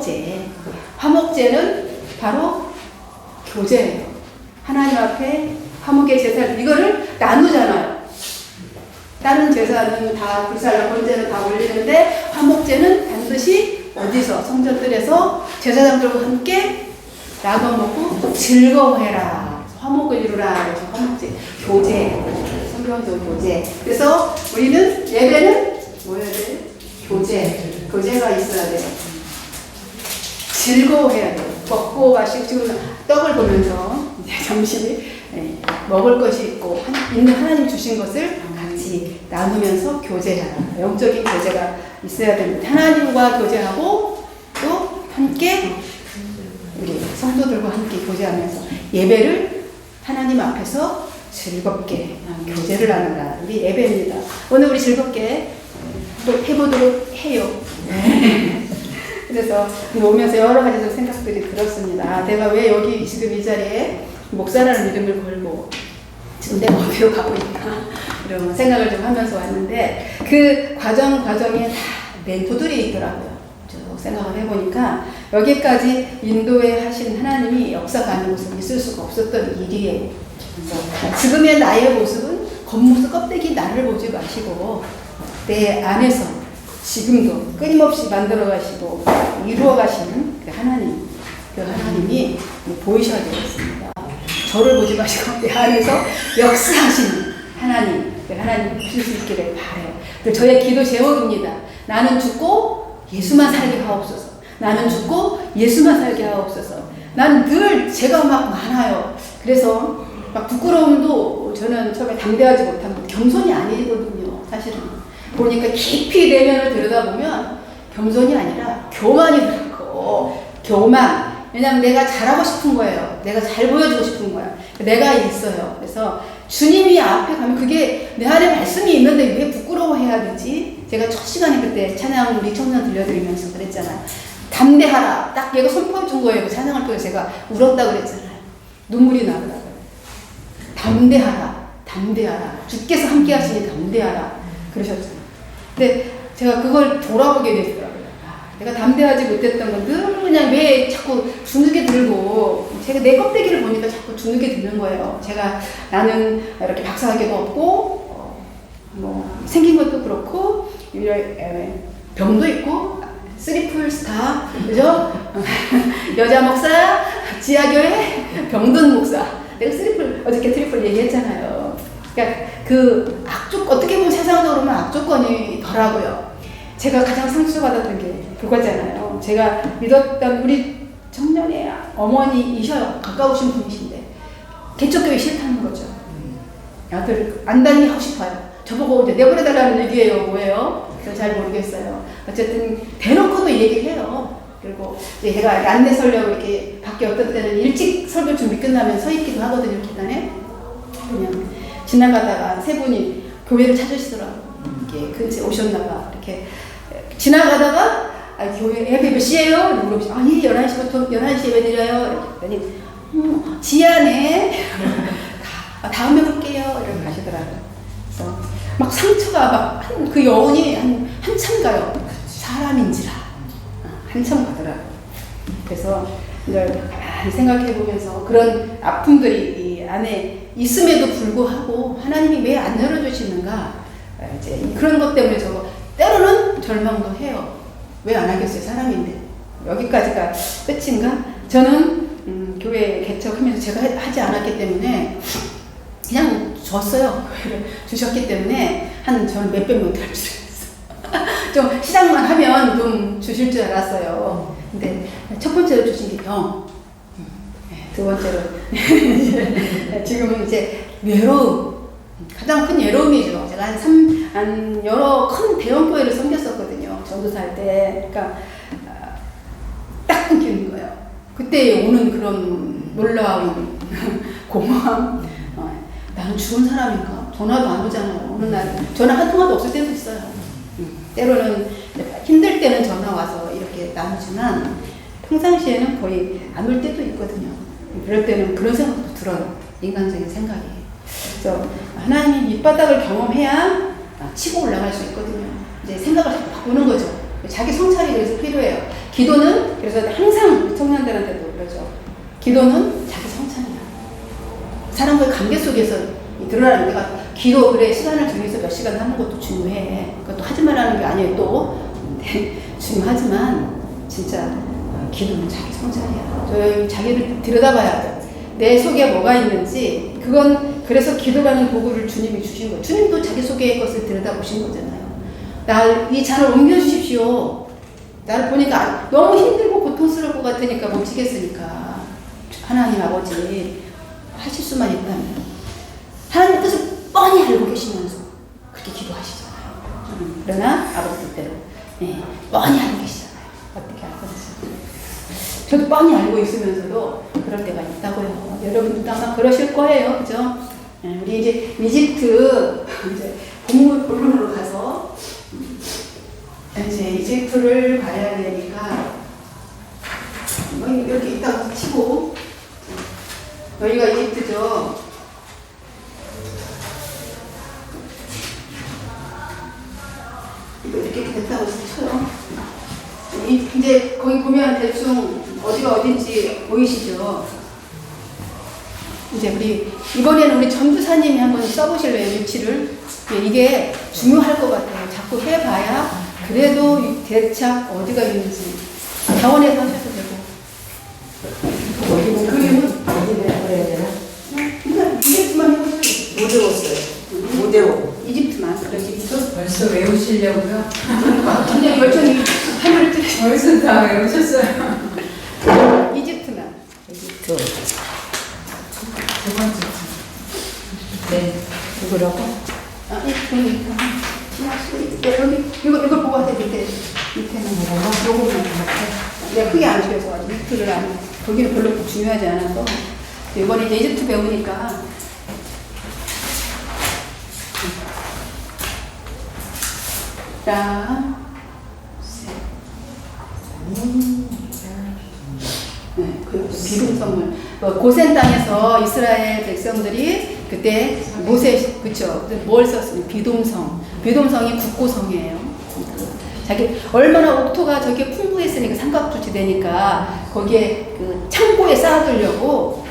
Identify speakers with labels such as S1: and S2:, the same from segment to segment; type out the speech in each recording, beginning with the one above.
S1: 화목제. 화목제는 바로 교제예요. 하나님 앞에 화목의 제사를 이거를 나누잖아요. 다른 제사는 다 불살라 번제는 다 올리는데 화목제는 반드시 어디서 성전들에서 제사장들과 함께 나눠 먹고 즐거워해라. 화목을 이루라. 그래서 화목제, 교제, 성경도 교제. 그래서 우리는 예배는 뭐여야 돼? 교제가 있어야 돼요. 즐거워해야 돼요. 먹고 마시고 지금 떡을 보면서 이제 잠시 먹을 것이 있고 있는 하나님 주신 것을 같이 나누면서 교제하라. 영적인 교제가 있어야 됩니다. 하나님과 교제하고 또 함께 우리 성도들과 함께 교제하면서 예배를 하나님 앞에서 즐겁게 교제를 나누라. 우리 예배입니다. 오늘 우리 즐겁게 또 해보도록 해요. 그래서 오면서 여러 가지 생각들이 들었습니다. 내가 왜 여기 지금 이 자리에 목사라는 이름을 걸고 지금 내가 어디로 가고 있나 이런 생각을 좀 하면서 왔는데 그 과정에 다 멘토들이 있더라고요. 쭉 생각을 해보니까 여기까지 인도에 하신 하나님이 역사가는 모습이 있을 수가 없었던 일이에요. 그래서 지금의 나의 모습은 겉모습 껍데기 나를 보지 마시고 내 안에서 지금도 끊임없이 만들어 가시고 이루어 가시는 그 하나님이 보이셔야 되겠습니다. 저를 보지 마시고 내 안에서 역사하시는 하나님 보실 수 있기를 바라요. 저의 기도 제목입니다. 나는 죽고 예수만 살게 하옵소서. 나는 죽고 예수만 살게 하옵소서. 난 늘 제가 막 많아요. 그래서 막 부끄러움도 저는 처음에 담대하지 못하고 겸손이 아니거든요. 사실은 보니까 깊이 내면을 들여다보면 겸손이 아니라 교만이 들고 교만. 왜냐하면 내가 잘하고 싶은 거예요. 내가 잘 보여주고 싶은 거야. 내가 있어요. 그래서 주님이 앞에 가면 그게 내 안에 말씀이 있는데 왜 부끄러워해야 되지? 제가 첫 시간에 그때 찬양 우리 청년 들려드리면서 그랬잖아요. 담대하라. 딱 얘가 선포해준 거예요. 그 찬양을 통해서 제가 울었다 그랬잖아요. 눈물이 나더라고요. 담대하라. 주께서 함께 하시니 담대하라. 그러셨잖아요. 근데 제가 그걸 돌아보게 되더라고요. 내가 담대하지 못했던 건 늘 그냥 왜 자꾸 주눅에 들고 제가 내 껍데기를 보니까 자꾸 주눅에 드는 거예요. 나는 이렇게 박사학위도 없고 생긴 것도 그렇고 병도 있고 3풀 스타 그죠? 여자 목사 지하교회 병든 목사 내가 3풀 어저께 트리플 얘기했잖아요. 그러니까 그 어떻게 보면 세상적으로 보면 악조건이 더라고요. 제가 가장 상처받았던 게 그거잖아요. 제가 믿었던 우리 청년의 어머니이셔요. 가까우신 분이신데 개척교회 싫다는 거죠. 아들 안 다니고 싶어요. 저보고 이제 내보내달라는 얘기예요. 뭐예요? 저 잘 모르겠어요. 어쨌든 대놓고도 얘기해요. 그리고 이제 제가 안내 설교 이렇게 밖에 어떤 때는 일찍 설교 준비 끝나면 서 있기도 하거든요. 계단에 그냥 지나가다가 세 분이 교회를 찾으시더라고요. 이렇게 근처에 오셨나봐. 이렇게 지나가다가 교회 예배 몇 시에요? 물어보시죠. 예, 11시부터 11시 예배 드려요. 그랬더니 지하네. 다음에 볼게요. 이렇게 가시더라고요. 그래서 막 상처가 막 그 여운이 한참 가요. 사람인지라 한참 가더라고요. 그래서 이걸 생각해 보면서 그런 아픔들이 이 안에 있음에도 불구하고 하나님이 왜 안 열어주시는가? 이제 그런 것 때문에 때로는 절망도 해요. 왜 안 하겠어요? 사람인데. 여기까지가 끝인가? 저는 교회 개척하면서 제가 하지 않았기 때문에 그냥 줬어요. 교회를 주셨기 때문에 저는 몇백 명 될 줄 알았어요. 좀 시작만 하면 좀 주실 줄 알았어요. 근데 첫 번째로 주신 게 병. 두 번째로 지금은 이제 외로움. 가장 큰 외로움이죠. 제가 여러 큰 대형 교회를 섬겼었거든요. 전도사할 때. 그러니까 딱 끊기는 거예요. 그때 오는 그런 놀라운 공허함. 나는 죽은 사람인가? 전화도 안 오잖아요. 어느 날 전화 한 통화도 없을 때도 있어요. 때로는 힘들 때는 전화 와서 이렇게 나누지만 평상시에는 거의 안 올 때도 있거든요. 그럴 때는 그런 생각도 들어요. 인간적인 생각이. 그래서 하나님이 밑바닥을 경험해야 치고 올라갈 수 있거든요. 이제 생각을 자꾸 바꾸는 거죠. 자기 성찰이 그래서 필요해요. 기도는 그래서 항상 청년들한테도 그러죠. 기도는 자기 성찰이야. 사람과의 관계 속에서 드러나는 내가 기도 그래 시간을 정해서 몇 시간 하는 것도 중요해. 그것도 하지 말라는 게 아니에요. 또 중요하지만 진짜 기도는 자기 성찰이야. 저 자기를 들여다봐야 돼. 내 속에 뭐가 있는지 그건 그래서 기도라는 도구를 주님이 주신 거예요. 주님도 자기 속의 것을 들여다보신 거잖아요. 이 잔을 옮겨주십시오. 나를 보니까 너무 힘들고 고통스러울 것 같으니까 못 지겠으니까 하나님 아버지 하실 수만 있다면 하나님 뜻을 뻔히 알고 계시면서 그렇게 기도하시잖아요. 그러나 아버지 뜻대로 뻔히 알고 계시잖아요. 어떻게 알거든요. 저도 뻔히 알고 있으면서도 그럴 때가 있다고요. 여러분들도 아마 그러실 거예요. 그죠? 우리 이제 이집트 이제 본문으로 가서 이제 이집트를 가야 되니까 여기 있다고 치고 여기가 이집트죠. 이렇게 됐다고 쳐요. 이제 거기 보면 대충 어디가 어딘지 보이시죠? 이제 우리 이번에는 우리 전도사님이 한번 써보실래요? 위치를. 이게 중요할 것 같아요. 자꾸 해봐야 그래도 대략 어디가 있는지 자원에서 하셔도 되고 어디 그림은
S2: 어디 내야 되나?
S1: 그냥 이집트만 해보세요.
S2: 못 외웠어요. 못 외워.
S1: 이집트만. 이집트.
S3: 벌써 외우시려고요?
S1: 그냥 열정이 하늘을 뜨시.
S3: 벌써 다 외우셨어요.
S1: 이집트만.
S2: 이집트.
S3: 두 번째. 네.
S2: 누구라고?
S1: 여기 이걸 보고 하세요. 밑에는 뭐가 요거만 내가 크게 안 그려서 이집트를 안 거기는 별로 중요하지 않아서 이번에 이제 이집트 배우니까 자, 그 비동성을 고센 땅에서 이스라엘 백성들이 그때 모세 그쵸 뭘 썼습니까? 비돔성이 국고성이에요. 자기 얼마나 옥토가 저게 풍부했으니까 삼각주지 되니까 거기에 그 창고에 쌓아두려고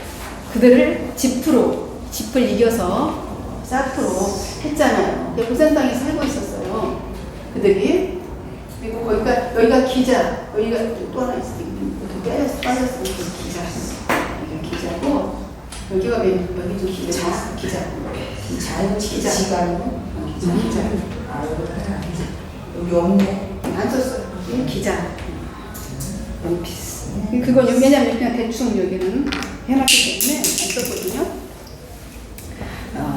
S1: 그들을 집을 이겨서 쌓도록 했잖아요. 고센 땅에 살고 있었어요. 그들이. 그리고 여기가 기자, 여기가 또 하나 있어요. 빠졌어. 여기가 기자고, 여기가 여기 좀 기자.
S2: 지가 아니고?
S1: 기자.
S2: 여기 없네.
S1: 안 썼어요. 기자. 원피스. 그건 왜냐면 그냥 대충 여기는 해놨기 때문에 안 썼거든요.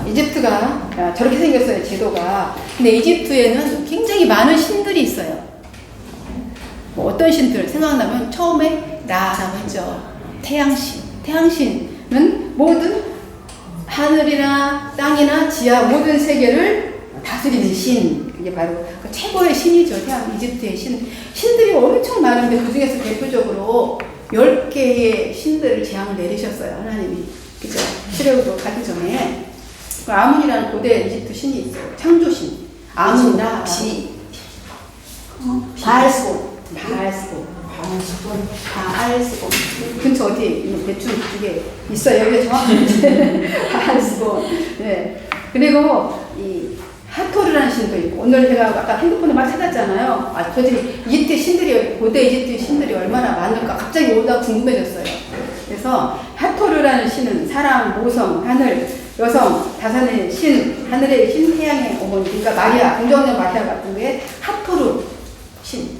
S1: 이집트가 저렇게 생겼어요. 제도가. 근데 이집트에는 굉장히 많은 신들이 있어요. 뭐 어떤 신들 생각나면 처음에 라라고 했죠. 태양신. 태양신은 모든 하늘이나 땅이나 지하 모든 세계를 다스리는 신. 이게 바로 그 최고의 신이죠. 이집트의 신들이 엄청 많은데 그 중에서 대표적으로 10개의 신들을 재앙을 내리셨어요. 하나님이. 그죠? 시레우도 가기 전에. 아문이라는 고대 이집트 신이 있어요. 창조신. 아문, 라, 바알스본. 근처 어디 대충 이게 있어요. 여기 정확히 바알스본. 네. 그리고 이 하토르라는 신도 있고 오늘 제가 아까 핸드폰에 막 찾았잖아요. 도대체 이집트 신들이 고대 이집트 신들이 얼마나 많을까 갑자기 오다 궁금해졌어요. 그래서 하토르라는 신은 사랑, 모성, 하늘, 여성, 다산의 신, 하늘의 신, 태양의 어머니. 그러니까 마리아, 공정년 마리아 같은 게 하토르 신.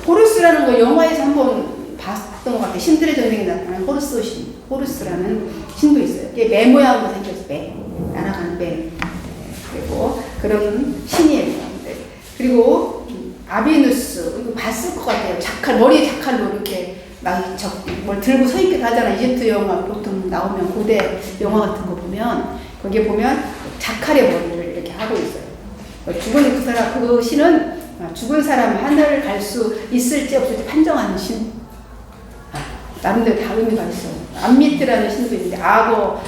S1: 호루스라는 거 영화에서 한번 봤던 것 같아요. 신들의 전쟁에 나타난 호루스 신, 호루스라는 신도 있어요. 이게 매 모양으로 생겨서 날아가는 매. 그리고 그런 신이에요. 그리고 아비누스, 이거 봤을 것 같아요. 머리에 자칼로 이렇게 뭘 들고 서 있기도 하잖아. 이집트 영화 보통 나오면 고대 영화 같은 거 보면 거기에 보면 자칼의 머리를 이렇게 하고 있어요. 죽은 그 신은 죽은 사람 하늘을 갈 수 있을지 없을지 판정하는 신. 나름대로 다 의미가 있어요. 암미트라는 신도 있는데 악어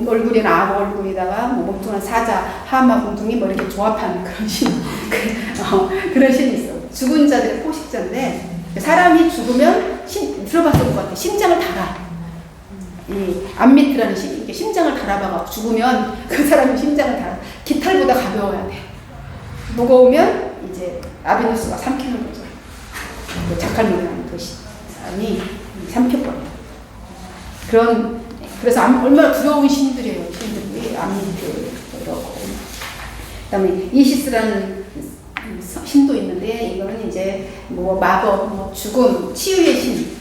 S1: 얼굴에는 악어 얼굴에다가 뭐 몸뚱한 사자, 하마, 공둥이 뭐 이렇게 조합하는 그런 신 그런 신이 있어. 죽은 자들의 포식자인데 사람이 죽으면 들어봤을 것 같아. 심장을 달아. 이 암미트라는 신이 이렇게 심장을 달아봐가 죽으면 그 사람이 심장을 달아. 깃털보다 가벼워야 돼. 무거우면 이제 아비누스가 삼키는 거죠. 그 자칼문이라는 그 사람이 삼켜버려요. 그래서 얼마나 두려운 신들이에요. 신들이 암미트 이렇고. 그다음에 이시스라는 신도 있는데 이거는 이제 뭐 마법, 뭐 죽음, 치유의 신.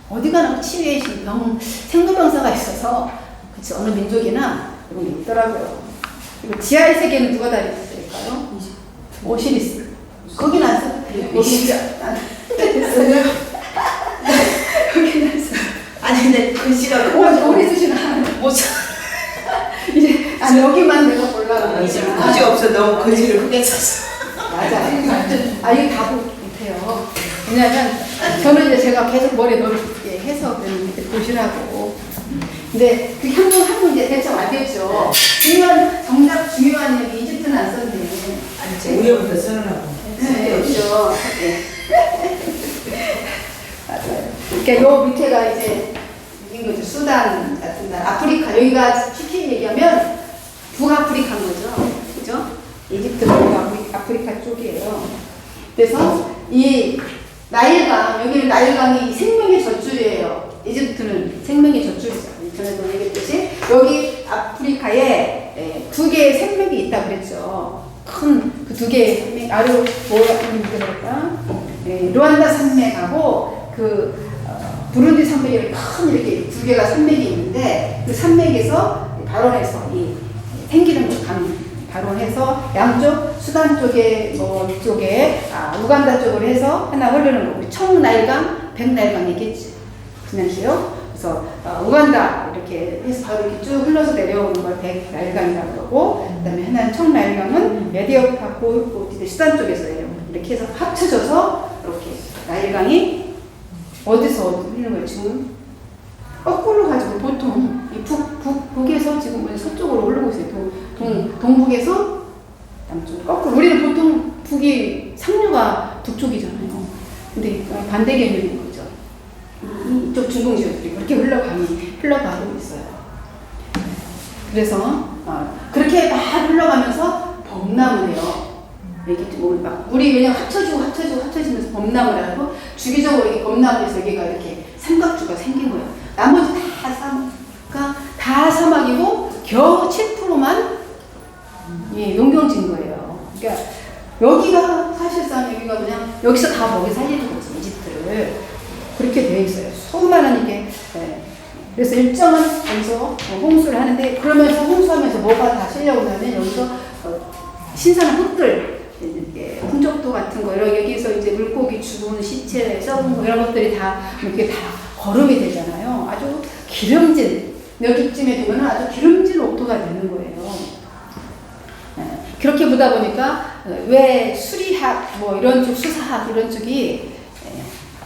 S1: 어디 가나 치유의 신, 생로병사가 있어서 그치 어느 민족이나 이런 게 있더라고요. 그리고 지하의 세계는 누가 다 있을까요? 오시리스. 거긴 안 써. 오시리스 안 됐어요. 거긴 안 써.
S2: 아니 근데 글씨가
S1: 오리 쓰시나?
S2: 못 써.
S1: 이제 여기만 내가 보려고
S2: 이제 굳이 없어. 너무 글씨를 크게 썼어.
S1: 맞아. 이거 다 못해요. 왜냐면 저는 이제 제가 계속 머리에 넣게 해서 그런데 보시라고. 근데 그 한번 이제 대충 알겠죠. 정작 중요한 얘기 이집트는 안 썼네.
S2: 아니 제 위에부터 써놓으라고.
S1: 네, 그렇죠. 네. 맞아요. 그러니까 요 밑에가 이제 이긴 거죠. 수단 같은 나라, 아프리카. 여기가 쉽게 얘기하면 북아프리카인 거죠. 그죠? 이집트가 아프리카 쪽이에요. 그래서 이 나일강, 여기는 나일강이 생명의 젖줄이에요. 이집트는 생명의 젖줄이죠. 전에도 얘기했듯이 여기 아프리카에 두 개의 생맥이 있다 그랬죠. 큰 그 두 개의 생맥, 아래로 뭐랄까? 루안다 산맥하고 부룬디 산맥이 큰 이렇게 두 개가 산맥이 있는데 그 산맥에서 발원해서 이 생기는 발원해서 양쪽 수단 쪽에 뭐 이쪽에 우간다 쪽으로 해서 하나 흐르는 거. 우리 청나일강, 백나일강 얘기했지 그 당시요. 그래서 우간다 이렇게 해서 바로 이렇게 쭉 흘러서 내려오는 걸 백나일강이라고 그러고, 그다음에 하나는 청나일강은 메디어파고 수단 쪽에서예요. 이렇게 해서 합쳐져서 이렇게 나일강이 어디서 흐르는 거예요? 지금 거꾸로 가지고 보통 이 북에서 지금 서쪽으로 흐르고 있어요. 동북에서 남쪽 거꾸로. 우리는 보통 북이 상류가 북쪽이잖아요. 근데 반대 개념인 거죠. 이쪽 중동 지역들이 그렇게 흘러가고 있어요. 그래서 그렇게 막 흘러가면서 범람을 해요. 물이 왜냐면 합쳐지면서 범람을 하고 주기적으로 이렇게 범람을 해서 여기가 이렇게 삼각주가 생긴 거예요. 나머지 다 사막이고 겨우 7%만 농경지인 거예요. 그러니까 여기가 사실상 여기가 그냥 여기서 다 먹이 살리는 거지, 이집트를. 그렇게 되어 있어요. 수많은 이게. 그래서 일정한 여기서 홍수를 하는데, 그러면서 홍수하면서 뭐가 다 실려오냐면 여기서 신선한 흙들, hun적도 같은 거, 여기서 이제 물고기 죽은 시체, 썩은 거 이런 것들이 다 이렇게 다 거름이 되잖아요. 아주 기름진, 여기쯤에 되면 아주 기름진 옥토가 되는 거예요. 그렇게 보다 보니까 왜 수리학, 뭐 이런 쪽, 수사학 이런 쪽이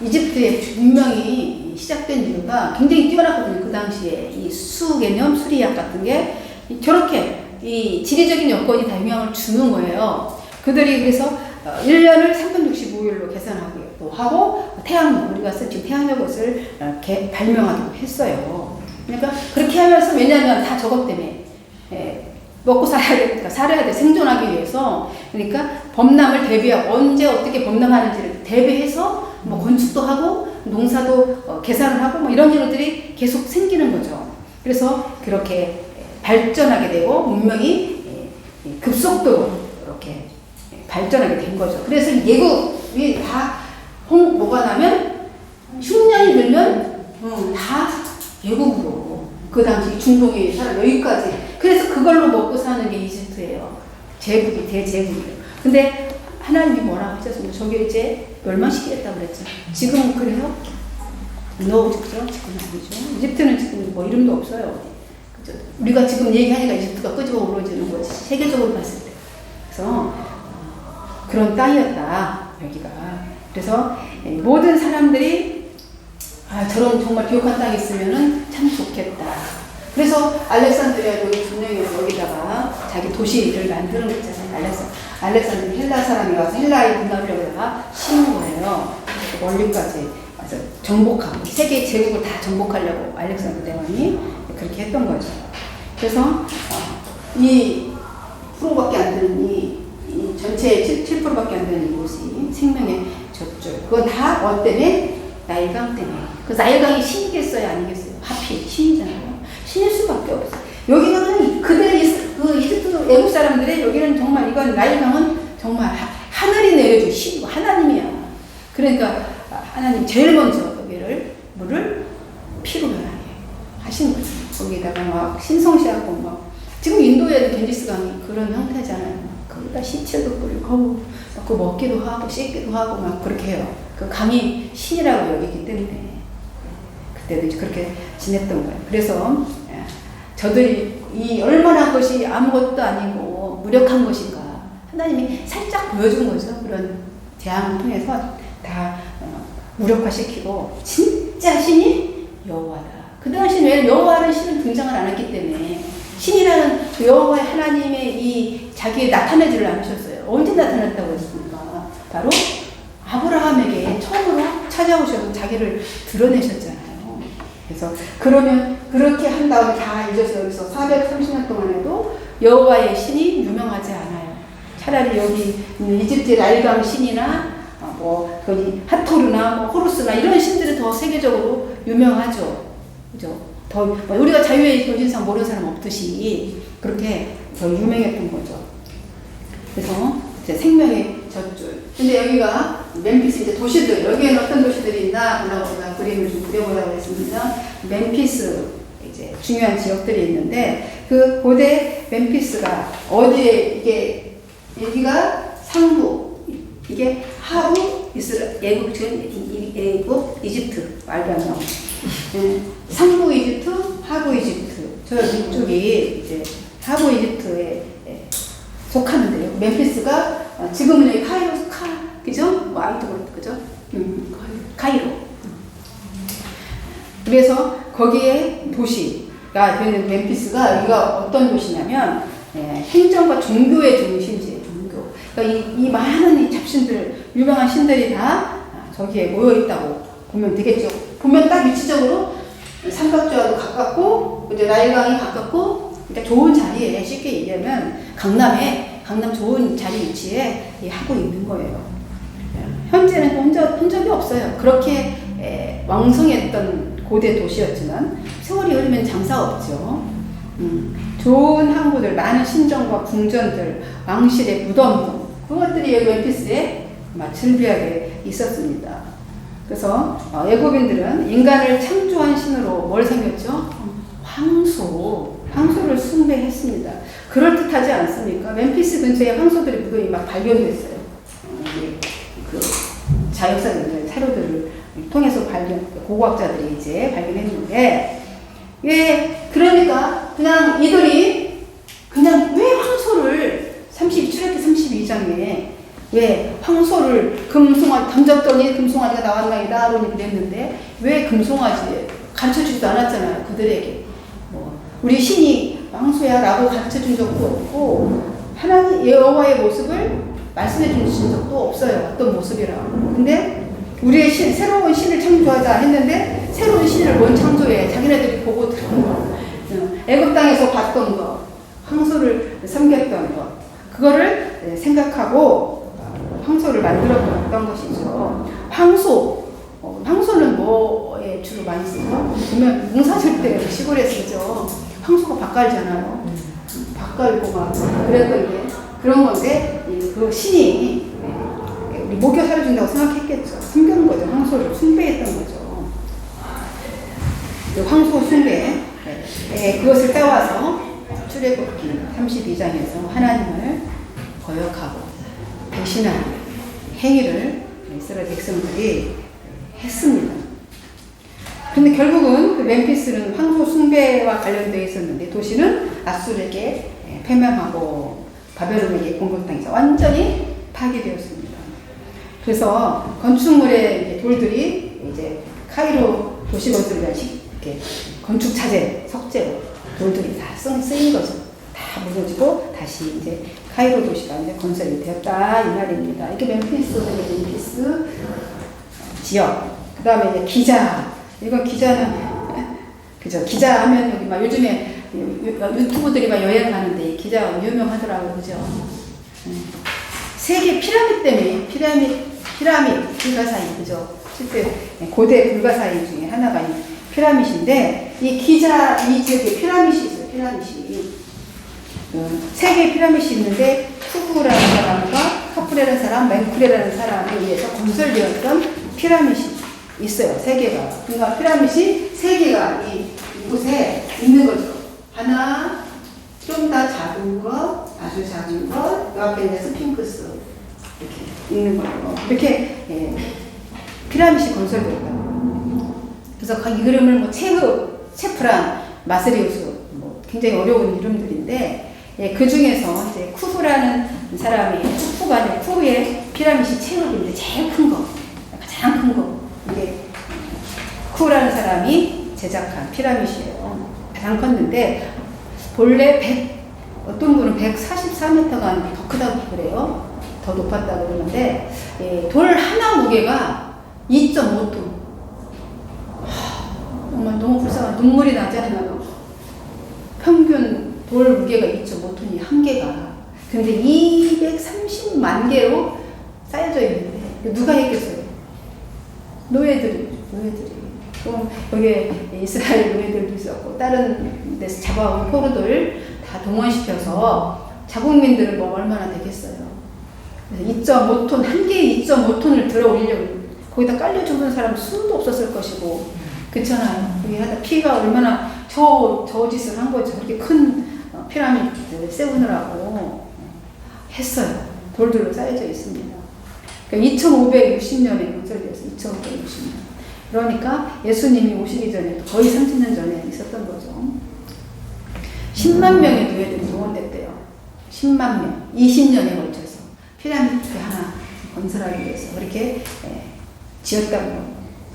S1: 이집트의 문명이 시작된 이유가 굉장히 뛰어났거든요. 그 당시에 이 수 개념, 수리학 같은 게 저렇게 이 지리적인 여건이 다 영향을 주는 거예요. 그들이 그래서 1년을 365일로 계산하기도 하고 태양력, 우리가 쓴 지금 태양력을 발명하기도 했어요. 그러니까 그렇게 하면서, 왜냐하면 다 저것 때문에 먹고 살아야 돼, 생존하기 위해서. 그러니까 범람을 대비하고, 언제 어떻게 범람하는지를 대비해서 뭐 건축도 하고 농사도 계산을 하고 뭐 이런 일들이 계속 생기는 거죠. 그래서 그렇게 발전하게 되고 문명이 급속도로 이렇게 발전하게 된 거죠. 그래서 예국이 다 뭐가 나면 흉년이 들면 다 예국으로, 그 당시 중동에 살아 여기까지. 그래서 그걸로 먹고 사는 게 이집트예요. 제국이 대제국이에요. 근데 하나님이 뭐라고 하셨습니까? 저게 이제 멸망시키겠다고 그랬죠. 지금은 그래요? 그죠? 지금은 아니죠. 이집트는 지금 뭐 이름도 없어요. 그죠? 우리가 지금 얘기하니까 이집트가 끄집어 올라지는 거지, 세계적으로 봤을 때. 그래서 그런 땅이었다, 여기가. 그래서 모든 사람들이 아, 저런 정말 비옥한 땅이 있으면은 참 좋겠다. 그래서 알렉산드리아도 분명히 여기다가 자기 도시를 만드는 거 있잖아요. 알렉산드리 헬라 사람이 와서 헬라의 문화를 여기다가 심은 거예요. 멀리까지 와서 정복하고 세계 제국을 다 정복하려고 알렉산더 대왕이 그렇게 했던 거죠. 그래서 이 프로밖에 안 되는 이 전체의 7%밖에 안 되는 이곳이 생명의 젖줄. 그건 다 뭐 때문에? 나일강 때문에. 그 나일강이 신이겠어요? 아니겠어요? 하필 신이잖아요. 신일 수밖에 없어요. 여기는 그들의 그 이집트 애국 사람들의 여기는 정말 이건 나일강은 정말 하늘이 내려준 신, 하나님이야. 그러니까 하나님 제일 먼저 여기를 물을 피로 변하게 하신 거죠. 거기다가 막 신성시하고 막 지금 인도에도 겐지스강이 그런 형태잖아요. 거기다 시체도 뿌리고 그 먹기도 하고 씻기도 하고 막 그렇게 해요. 그 강이 신이라고 여기기 때문에 그때도 이제 그렇게 지냈던 거예요. 그래서 저들이 이 얼마나 그것이 아무것도 아니고 무력한 것인가 하나님이 살짝 보여준 거죠. 그런 재앙을 통해서 다 무력화시키고 진짜 신이 여호와다. 그 당시 왜 여호와라는 신은 등장을 안 했기 때문에 신이라는 그 여호와의 하나님의 이 자기의 나타내지를 않으셨어요. 언제 나타났다고 했습니까? 바로 아브라함에게 처음으로 찾아오셔서 자기를 드러내셨잖아요. 그래서 그러면 그렇게 한 다음에 다 잊어서 여기서 430년 동안에도 여호와의 신이 유명하지 않아요. 차라리 여기 이집트의 나일강 신이나 뭐 거기 하토르나 뭐 호루스나 이런 신들이 더 세계적으로 유명하죠. 그죠? 더 우리가 자유의 교진상 모르는 사람 없듯이 그렇게 더 유명했던 거죠. 그래서 이제 생명의 젖줄. 근데 여기가 멤피스 이제 도시들 여기에는 어떤 도시들이 있나 보라고 제가 그림을 좀 그려보라고 했습니다. 멤피스 이제 중요한 지역들이 있는데 그 고대 멤피스가 어디에 이게 여기가 상부 이게 하부 애국 애국 이집트 말도 안 나오고 상부 이집트 하부 이집트 저 위쪽이 이제 하부 이집트에 속하는데요. 멤피스가 지금은 여기 카이로 그죠? 뭐 아이도 그렇고 그죠? 카이로. 그래서 거기에 도시가 되는 멤피스가 여기가 어떤 도시냐면 행정과 종교의 중심지예요. 종교. 그러니까 이 많은 이 잡신들 유명한 신들이 다 저기에 모여 있다고 보면 되겠죠. 보면 딱 위치적으로 삼각조와도 가깝고 이제 나일강이 가깝고 그러니까 좋은 자리에 쉽게 얘기하면 강남 좋은 자리 위치에 하고 있는 거예요. 현재는 흔적이 없어요. 그렇게 왕성했던 고대 도시였지만 세월이 흐르면 장사 없죠. 좋은 항구들, 많은 신전과 궁전들, 왕실의 무덤 그것들이 여기 멤피스에 즐비하게 있었습니다. 그래서 애굽인들은 인간을 창조한 신으로 뭘 생겼죠? 황소를 숭배했습니다. 그럴듯하지 않습니까? 멤피스 근처에 황소들의 무덤이 막 발견됐어요. 그 자역사들, 사료들을 통해서 고고학자들이 이제 발견했는데, 그러니까 그냥 이들이 그냥 왜 황소를 출애굽기 32장에 왜 황소를 금송아지 던졌더니 금송아지가 나왔나이다 아론이 그랬는데 왜 금송아지 가르쳐주지도 않았잖아요. 그들에게 우리 신이 황소야라고 가르쳐준 적도 없고 하나님 여호와의 모습을 말씀해 주신 적도 없어요. 어떤 모습이라고. 근데 우리의 새로운 신을 창조하자 했는데 새로운 신을 뭔 창조해? 자기네들이 보고 들은 거, 애굽 땅에서 봤던 거, 황소를 섬겼던 거, 그거를 생각하고 황소를 만들었던 것이죠. 황소는 뭐에 주로 많이 쓰죠? 보면 농사질 때 시골에 쓰죠. 황소가 밭갈잖아요. 밭갈고 막 그랬던 게 그런 건데 그 신이 우리 목욕 사려준다고 생각했겠죠. 숨겨놓은 거죠. 황소를 숭배했던 거죠. 황소 숭배 그것을 따와서 출애굽기 32장에서 하나님을 거역하고 배신한 행위를 이스라엘 백성들이 했습니다. 그런데 결국은 그 멤피스는 황소 숭배와 관련되어 있었는데 도시는 아수르에게 패망하고 바벨론에게 공격당해서 완전히 파괴되었습니다. 그래서 건축물의 돌들이 이제 카이로 도시건설을 위한 이렇게 건축 자재, 석재로 돌들이 다 쓰인 거죠. 다 무너지고 다시 이제 카이로 도시가 이제 건설이 되었다 이 말입니다. 이게 멤피스 지역. 그 다음에 이제 기자. 이거 기자는 그죠? 기자 하면 여기 막 요즘에 유튜브들이 막 여행 가는데 이 기자가 유명하더라고요, 그죠? 세계 피라미드 때문에 피라미드 불가사의, 그죠? 실제 고대 불가사의 중에 하나가 이 피라밋인데 이 기자 이 지역에 피라밋이 있어요. 피라밋이 세계 피라밋이 있는데 쿠프라는 사람과 카프레라는 사람, 맹쿠레라는 사람에 의해서 건설되었던 피라밋이 있어요. 세 개가. 그러니까 피라밋이 세 개가 이곳에 있는 거죠. 하나, 좀 더 작은 거, 아주 작은 거, 그 앞에 있는 스핑크스 이렇게 있는 거예요. 이렇게 피라밋이 건설되었다. 그래서 이 그림을 뭐 체프란, 마스리우스 뭐 굉장히 어려운 이름들인데 그 중에서 이제 쿠프라는 사람이 쿠프의 피라밋이 체급인데 제일 큰 거, 가장 큰 거. 이게 쿠라는 사람이 제작한 피라밋이에요. 가장 컸는데 본래 어떤 분은 144m가 더 크다고 그래요. 더 높았다고 그러는데 돌 하나 무게가 2.5톤. 정말 너무 불쌍한 눈물이 나잖아요. 평균 돌 무게가 2.5톤이 한 개가. 근데 230만 개로 쌓여져 있는데 누가 했겠어요? 노예들이. 또 여기에 이스라엘 노예들도 있었고 다른 데서 잡아온 포로들 다 동원시켜서 자국민들은 뭐 얼마나 되겠어요. 그래서 2.5톤, 한 개에 2.5톤을 들어 올리려고 거기다 깔려 죽는 사람 수도 없었을 것이고 그렇잖아요. 그게 하다 피가 얼마나 저 짓을 한 거죠. 그렇게 큰 피라미드를 세우느라고 했어요. 돌들로 쌓여져 있습니다. 그러니까 2560년에 건설되었어요. 2560년. 그러니까 예수님이 오시기 전에 거의 30년 전에 있었던 거죠. 10만 명의 노예들이 동원됐대요. 10만 명. 20년에 걸쳐서 피라미드 하나 건설하기 위해서 그렇게 지었다는 거예요.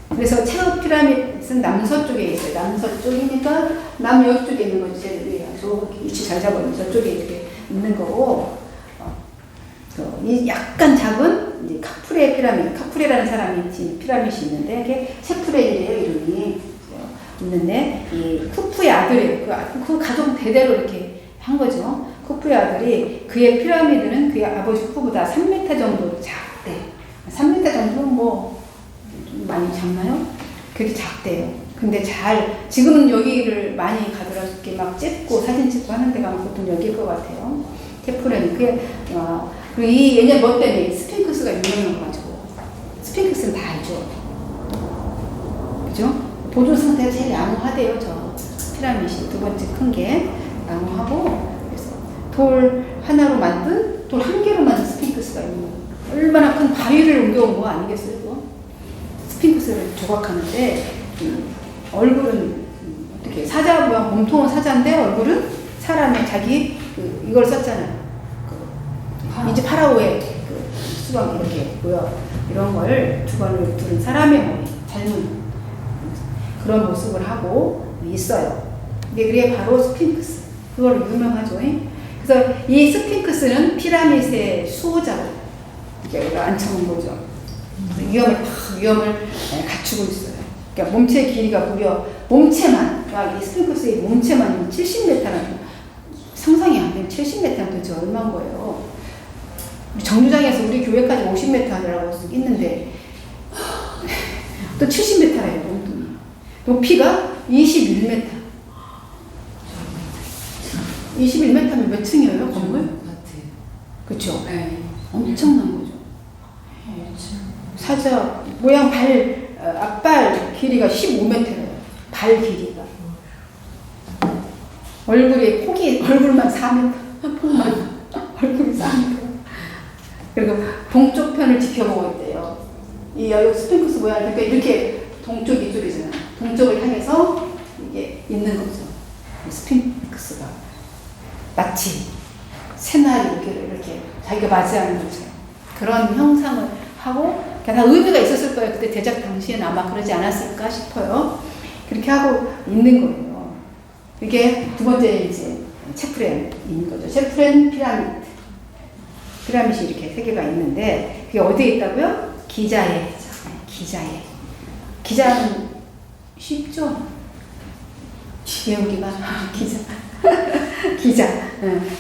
S1: 그래서 체업 피라미드는 남서쪽에 있어요. 남서쪽이니까 남여쪽에 있는 거지. 저 위치 잘 잡아요. 저쪽에 이렇게 있는 거고 이 약간 작은 이제 카프레 피라미드, 카프레라는 사람이 지은 피라미드이 있는데 이게 체프레이에요 이름이 있는데 이 쿠프의 아들이에요. 그 가족 대대로 이렇게 한 거죠. 쿠프의 아들이 그의 피라미드는 그의 아버지 쿠프보다 3m 정도 작대. 3m 정도는 뭐 많이 작나요? 그렇게 작대요. 근데 지금은 여기를 많이 가더라 이렇게 막 찍고 사진 찍고 하는 데가 보통 여기일 것 같아요. 테프레는 그리고 이 얘네 뭐 때문에 스핑크스가 유명해가지고 스핑크스는 다 알죠. 그죠? 보존 상태가 제일 양호하대요. 저 피라밋이 두 번째 큰 게 양호하고 그래서 돌 하나로 만든 돌 한 개로 만든 스핑크스가 있는 거예요. 얼마나 큰 바위를 옮겨온 거 아니겠어요? 그거? 스핑크스를 조각하는데 얼굴은 어떻게 사자 모양 몸통은 사자인데 얼굴은 사람의 자기 이걸 썼잖아요. 이제 파라오의 수박 이렇게 보여 이런 걸 주관을 두른 사람의 머리 닮은 그런 모습을 하고 있어요. 그게 바로 스핑크스. 그걸 유명하죠. 그래서 이 스핑크스는 피라밋의 수호자로 여기가 앉혀놓은 거죠. 위험을 갖추고 있어요. 그러니까 몸체 길이가 무려 몸체만, 그러니까 이 스핑크스의 몸체만 70m라는 상상이 안 되는 70m는 도대체 얼마인 거예요. 정류장에서 우리 교회까지 50m 하느라고 있는데 또 70m래요. 높이가 21m. 21m면 몇 층이에요? 건물? 그렇죠.
S3: 네.
S1: 엄청난 거죠. 사자 모양 앞발 길이가 15m예요. 발 길이가. 얼굴만 4m. 폭만 얼굴이 4m. 그리고 동쪽 편을 지켜보고 있대요. 이 스핑크스 모양 그러니까 이렇게 동쪽 이쪽이잖아요. 동쪽을 향해서 이게 있는 거죠. 스핑크스가 마치 새날이 이렇게 자기가 맞이하는 것처럼 그런 형상을 하고 다 의미가 있었을 거예요. 그때 제작 당시에는 아마 그러지 않았을까 싶어요. 그렇게 하고 있는 거예요. 이게 두 번째 이제 체프렌인 거죠. 체프렌 피라밋이 이렇게 세 개가 있는데 그게 어디에 있다고요? 기자에. 기자는 쉽죠? 외우기가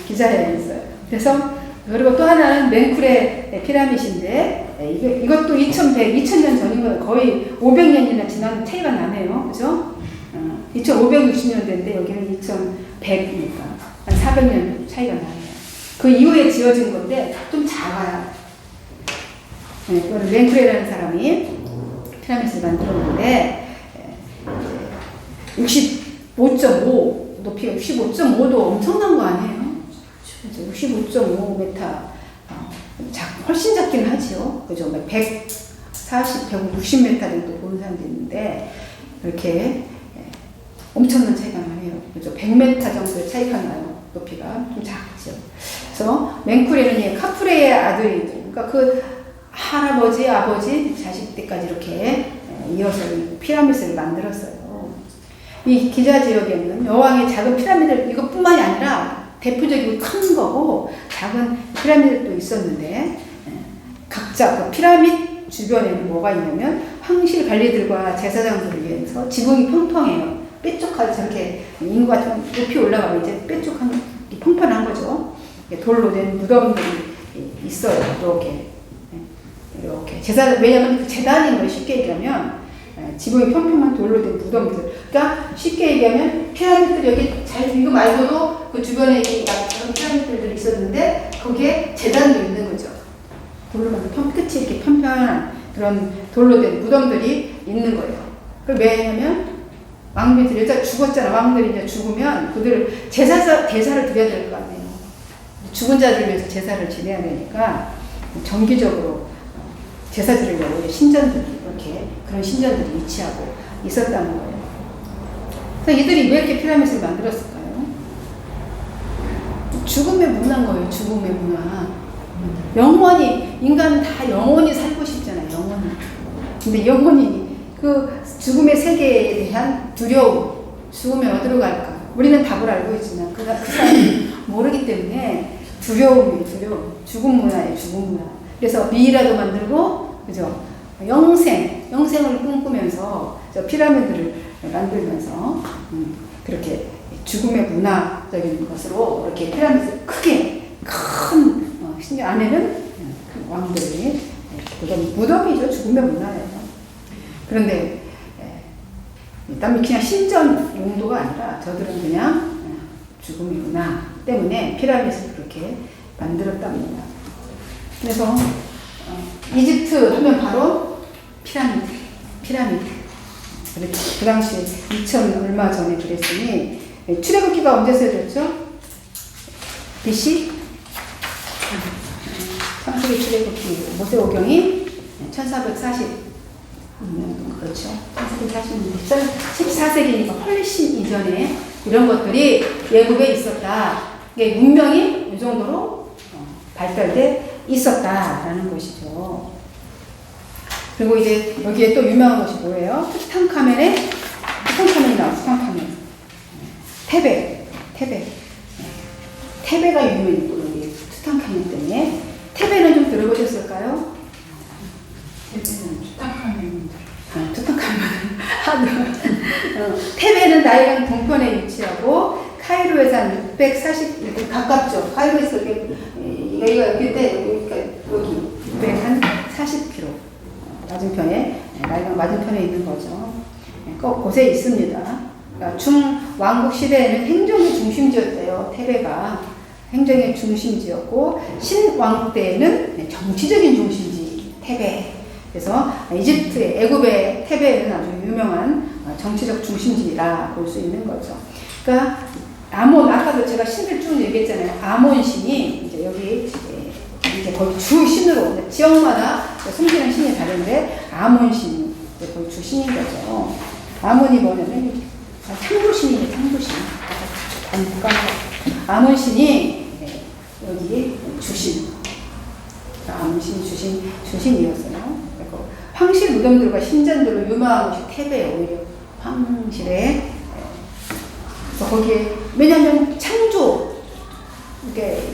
S1: 기자에 있어요. 그래서 그리고 또 하나는 맹쿨의 피라밋인데 이것도 2000년 전인 거예요. 거의 500년이나 지난 차이가 나네요. 그죠? 2560년대인데 여기는 2100이니까 한 400년 차이가 나요. 그 이후에 지어진 건데 좀 작아요. 그거는 맹쿨이라는 사람이 피라밋을 만들었는데 65.5 높이가 65.5도 엄청난 거 아니에요? 65.5m 훨씬 작긴 하죠. 그죠? 140, 160m 정도 보는 사람도 있는데 이렇게 엄청난 차이가 나네요. 그죠? 100m 정도의 차이가 나요. 높이가 좀 작죠. 그래서 맹쿨에는 카프레의 아들이죠. 그러니까 그 할아버지, 아버지, 자식 때까지 이렇게 이어서 이 피라밋을 만들었어요. 이 기자 지역에는 여왕의 작은 피라미드 이것뿐만이 아니라 대표적이고 큰 거고 작은 피라미드도 있었는데 각자 그 피라밋 주변에는 뭐가 있냐면 황실 관리들과 제사장들을 위해서 지붕이 평평해요. 뾰족하게 저렇게 인구가 좀 높이 올라가면 이제 뾰족한 평평한 거죠. 돌로 된 무덤들이 있어요. 이렇게 왜냐하면 그 재단인 걸 쉽게 얘기하면 지붕이 평평한 돌로 된 무덤들. 그러니까 쉽게 얘기하면 피라미드들 여기 잘 이거 말고도 그 주변에 작은 피라미드들이 있었는데 거기에 재단도 있는 거죠. 돌로 만든 끝이 이렇게 평평한 그런 돌로 된 무덤들이 있는 거예요. 왜냐하면 왕비들 여자 죽었잖아. 왕들이 이제 죽으면 그들을 대사를 드려야 될 거 아니에요. 죽은 자들을 위해서 제사를 지내야 되니까 정기적으로 제사 드리려고 신전들이 이렇게 그런 신전들이 위치하고 있었다는 거예요. 그래서 이들이 왜 이렇게 피라밋을 만들었을까요? 죽음의 문화인 거예요. 죽음의 문화. 영원히 인간은 다 영원히 살고 싶잖아요. 영원히. 근데 영원히 그 죽음의 세계에 대한 두려움, 죽으면 어디로 갈까? 우리는 답을 알고 있지만 그 사람이 모르기 때문에 두려움. 죽음 문화예요. 죽음 문화. 그래서 미이라도 만들고, 그죠? 영생을 꿈꾸면서 피라미드를 만들면서 그렇게 죽음의 문화적인 것으로 이렇게 피라미드 크게 큰 신전 안에는 왕들이 무덤이죠. 죽음의 문화예요. 그런데 그냥 신전 용도가 아니라 저들은 그냥 죽음의 문화 때문에 피라미드를 그렇게 만들었답니다. 그래서 이집트 하면 바로 피라미드. 그 당시에 2000 얼마 전에 그랬으니 출애굽기가 언제 쓰여졌죠? BC? 창세기 출애굽기 모세오경이 1440 그렇죠. 14세기니까 훨씬 이전에 이런 것들이 예굽에 있었다. 이게 문명이 이 정도로 발달돼 있었다라는 것이죠. 그리고 이제 여기에 또 유명한 것이 뭐예요? 투탕카멘이 나와요. 투탕카멘. 테베가 유명했고 여기 투탕카멘 때문에. 테베는 좀 들어보셨을까요? 투탕카멘. 테베는 나일강 동편에 위치하고 카이로에서 한 640 가깝죠. 카이로에서 여기가 여기인데 여기 640km 맞은편에 나일강 맞은편에 있는 거죠. 곳에 있습니다. 그러니까 중왕국 시대에는 행정의 중심지였대요. 테베가 행정의 중심지였고 신왕국 때에는 정치적인 중심지 테베. 그래서 이집트의 애굽의 테베는 아주 유명한 정치적 중심지라 볼 수 있는 거죠. 그러니까 아까도 제가 신을 쭉 얘기했잖아요. 아몬 신이 이제 여기 이제 거의 주 신으로 지역마다 숨기는 신이 다른데 아몬 신이 거의 주 신인 거죠. 아몬이 뭐냐면 창조신이에요. 창조신. 아몬 신이 여기 주신. 아문신 주신이었어요. 그리고 황실 무덤들과 신전들로 유명한 곳이 태베에 오히려 황실에. 그래서 거기에 왜냐하면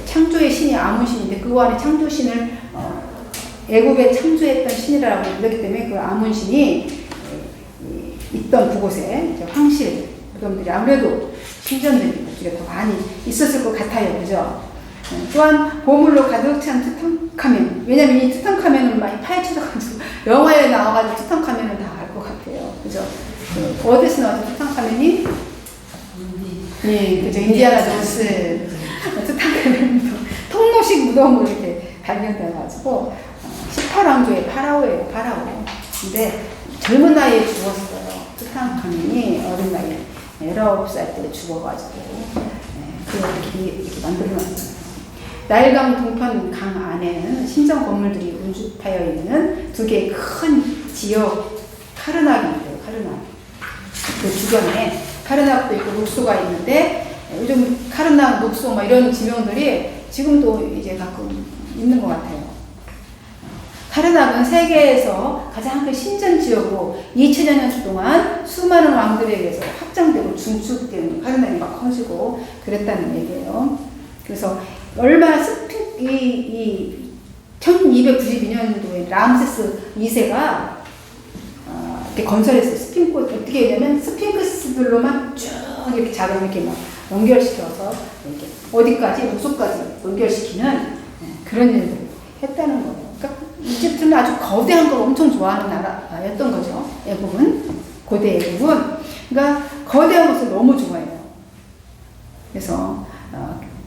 S1: 창조의 신이 아문신인데 그 안에 창조신을 애굽에 창조했던 신이라고 그러기 때문에 그 아문신이 있던 그곳에 이제 황실 무덤들이 아무래도 신전들이 그쪽에 더 많이 있었을 것 같아요. 그죠? 또한 보물로 가득 찬 투탕카멘. 왜냐면 이 투탕카멘은 많이 파헤쳐져가지고 영화에 나와가지고 투탕카멘은 다 알 것 같아요. 그죠? 어디서 나왔죠? 투탕카멘이? 예, 그죠. 인디아나 존스. 투탕카멘 무덤. 통로식 무덤으로 이렇게 발견돼가지고 18왕조의 파라오예요. 파라오. 근데 젊은 나이에 죽었어요. 투탕카멘이 어린 나이에 19살 때 죽어가지고 이렇게 만들어놨어요. 나일강 동편 강 안에는 신전 건물들이 운집하여 있는 두 개의 큰 지역 카르낙이 있대요. 카르낙. 그 주변에 카르낙도 있고 룩소가 있는데 요즘 카르낙, 룩소 막 이런 지명들이 지금도 이제 가끔 있는 것 같아요. 카르낙은 세계에서 가장 큰 신전 지역으로 2000여 년 동안 수많은 왕들에 의해서 확장되고 중축되는 카르낙이 막 커지고 그랬다는 얘기예요. 그래서 얼마나 1292년도에 람세스 2세가 이렇게 건설했어요. 스핑크 어떻게 했냐면 스핑크스들로만 쭉 이렇게 자금 이렇게 막 연결시켜서 이렇게 어디까지 무속까지 연결시키는 그런 일들을 했다는 거예요. 그러니까 이집트는 아주 거대한 걸 엄청 좋아하는 나라였던 거죠. 애굽은 고대 애굽은 그러니까 거대한 것을 너무 좋아해요. 그래서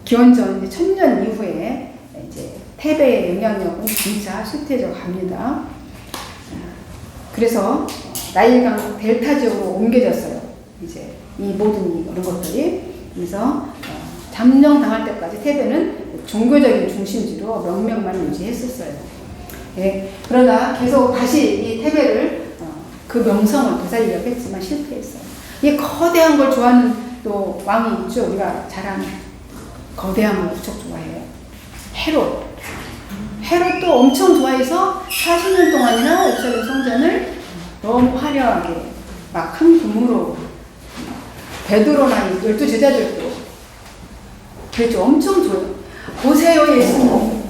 S1: 기원전 이제 1000년 이후에 이제 태베의 영향력은 진짜 쇠퇴져 갑니다. 그래서 나일강 델타 지역으로 옮겨졌어요. 이제 이 모든 이런 것들이. 그래서 점령당할 때까지 태베는 종교적인 중심지로 명명만 유지했었어요. 예, 그러나 계속 다시 이 태베를 그 명성을 되살리려고 했지만 실패했어요. 이 거대한 걸 좋아하는 또 왕이 있죠. 우리가 잘 아는 거대한 걸 무척 좋아해요. 헤롯도 엄청 좋아해서 40년 동안이나 예루살렘 성전을 너무 화려하게 막 큰 금으로 베드로나 12제자들도 그랬죠. 엄청 좋아요. 보세요 예수님.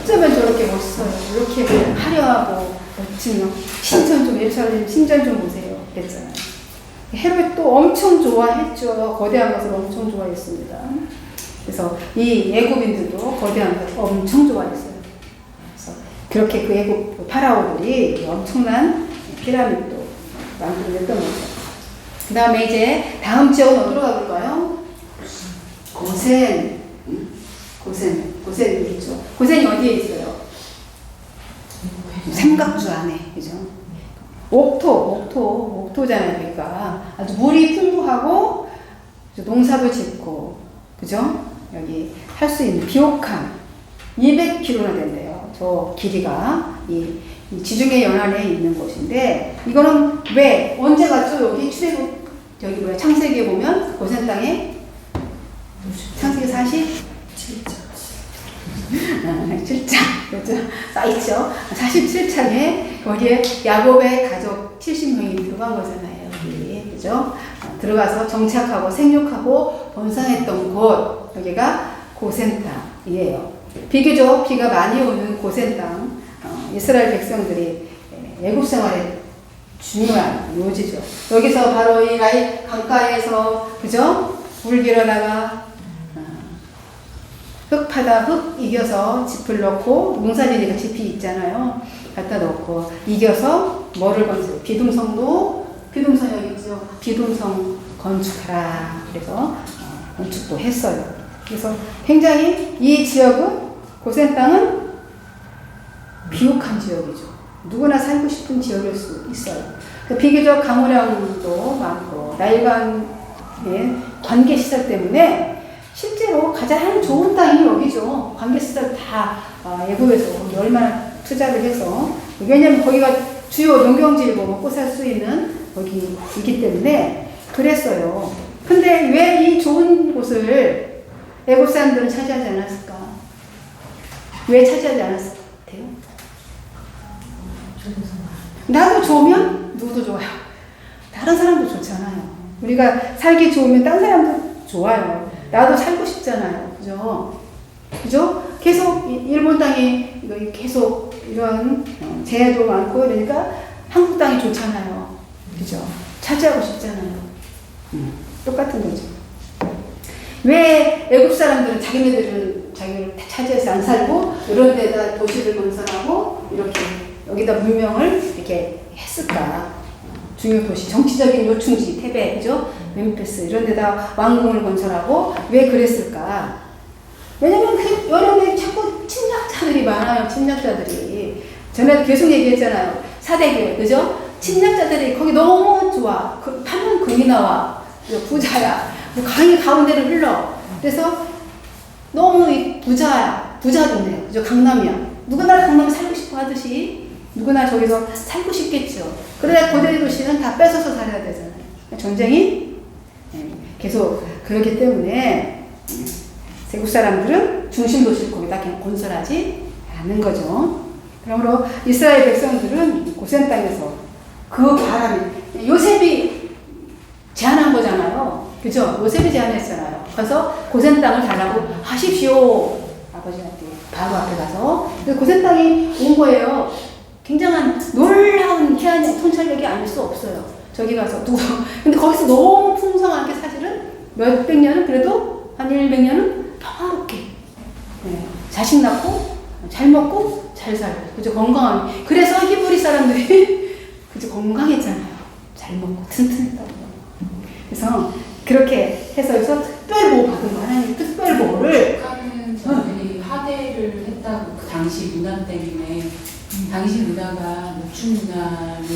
S1: 어쩌면 저렇게 멋있어요. 이렇게 화려하고 멋진 신전 좀 예루살렘 신전 좀 보세요. 그랬잖아요. 헤롯도 엄청 좋아했죠. 거대한 것을 엄청 좋아했습니다. 그래서 이 애굽인들도 거대한 것을 엄청 좋아했어요. 그래서 그렇게 그 애굽 파라오들이 엄청난 피라미드도 만들어냈던 거죠. 그 다음에 이제 다음 지역은 어디로 가볼까요? 고센이 있죠. 고센이 어디에 있어요? 삼각주 안에, 그죠? 옥토잖아요, 그러니까. 아주 물이 풍부하고, 농사도 짓고, 그죠? 여기 할 수 있는 비옥한 200km나 된대요. 저 길이가. 이 지중해 연안에 있는 곳인데, 이거는 왜, 언제 갔죠? 여기 출애굽, 저기 뭐야, 창세기에 보면, 고센 땅에, 창세기 47장. 7장, 그렇죠? 써있죠? 47장에 거기에 야곱의 가족 70명이 들어간 거잖아요. 여기, 그죠? 들어가서 정착하고 생육하고 번성했던 곳, 여기가 고센 땅이에요. 비교적 비가 많이 오는 고센 땅, 이스라엘 백성들이 애굽 생활에 중요한 요지죠. 여기서 바로 이 나일 강가에서, 그죠? 물 길어다가 흙 파다 흙 이겨서 짚을 넣고 농사지니까 짚이 있잖아요. 갖다 넣고 이겨서 뭐를 건설해요? 비동성 여기 있죠. 비동성 건축하라. 그래서 건축도 했어요. 그래서 굉장히 이 지역은 고센 땅은 비옥한 지역이죠. 누구나 살고 싶은 지역일 수 있어요. 비교적 강우량도 많고 나일강의 관계시설 때문에 실제로 가장 좋은 땅이 여기죠. 관계시설 다 애굽에서 거기 얼마나 투자를 해서, 왜냐면 거기가 주요 농경지이고 먹고 살 수 있는 거기이기 때문에 그랬어요. 근데 왜 이 좋은 곳을 애굽 사람들은 차지하지 않았을까? 왜 차지하지 않았을까? 같아요? 나도 좋으면 누구도 좋아요. 다른 사람도 좋잖아요. 우리가 살기 좋으면 다른 사람도 좋아요. 나도 살고 싶잖아요. 그죠? 그죠? 계속 일본 땅이 계속 이런 재해도 많고 이러니까 한국 땅이 좋잖아요. 그죠? 차지하고 싶잖아요. 똑같은 거죠. 왜 외국 사람들은 자기네들은 자기를 다 차지해서 안 살고 이런 데다 도시를 건설하고 이렇게 여기다 문명을 이렇게 했을까? 중요 도시, 정치적인 요충지, 테베, 그죠? 멤피스 이런 데다 왕궁을 건설하고 왜 그랬을까? 왜냐면 그 여러 개 자꾸 침략자들이 많아요. 침략자들이. 전에도 계속 얘기했잖아요. 사대교회, 그죠? 침략자들이 거기 너무 좋아. 파면 금이 나와. 부자야. 강이 가운데를 흘러. 그래서 너무 부자야. 부자 동네. 그죠? 강남이야. 누구나 강남에 살고 싶어 하듯이 누구나 저기서 살고 싶겠죠. 그러다 고대 도시는 다 뺏어서 살아야 되잖아요. 전쟁이 계속 그렇기 때문에 외국 사람들은 중심 도시를 거기다 그냥 건설하지 않는 거죠. 그러므로 이스라엘 백성들은 고센 땅에서 그 바람이 요셉이 제안한 거잖아요. 그죠? 요셉이 제안했잖아요. 그래서 고센 땅을 달라고 하십시오. 아버지한테 바로 앞에 가서 고센 땅이 온 거예요. 굉장한 놀라운 태안의 통찰력이 아닐 수 없어요. 저기 가서 누구 근데 거기서 너무 풍성한 게 사실은 몇백 년은 그래도 한 100년은 평화롭게 자식 낳고 잘 먹고 잘 살고 그죠? 건강한 그래서 히브리 사람들이 그죠? 건강했잖아요. 잘 먹고 튼튼했다고. 그래서 그렇게 해서 특별 보호 받은 거 하나님 특별 보호를
S3: 북한은 저들이 하대를 했다고 그 당시 문화 때문에 당시 문화가 목축 문화를